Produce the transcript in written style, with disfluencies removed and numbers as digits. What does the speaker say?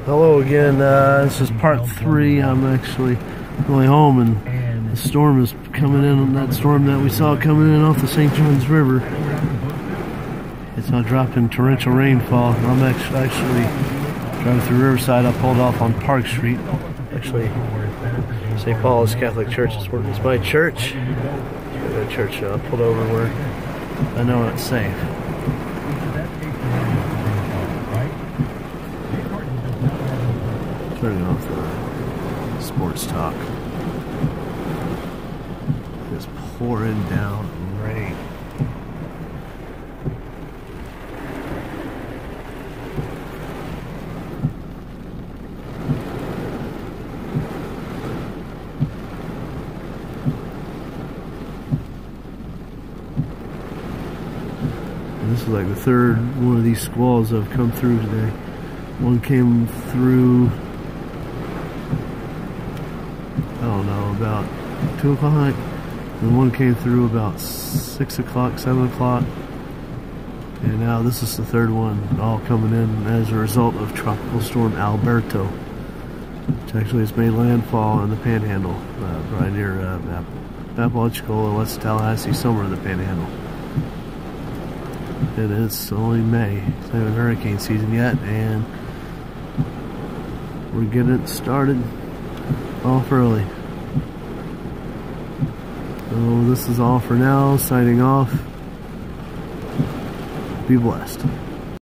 Hello again, this is part 3. I'm actually going home and the storm is coming in, that storm that we saw coming in off the St. Johns River. It's now dropping torrential rainfall. I'm actually driving through Riverside. I pulled off on Park Street. Actually, St. Paul's Catholic Church is my church. The church pulled over where I know it's safe. Turning off the sports talk. It's pouring down rain. And this is like the third one of these squalls that have come through today. One came through, I don't know, about 2 o'clock, and one came through about 6 o'clock, 7 o'clock, and now this is the third one, all coming in as a result of Tropical Storm Alberto, which actually has made landfall in the Panhandle, right near Apalachicola, West Tallahassee, somewhere in the Panhandle. And it's only May, it's not even hurricane season yet, and we're getting it started off early. So this is all for now. Signing off. Be blessed.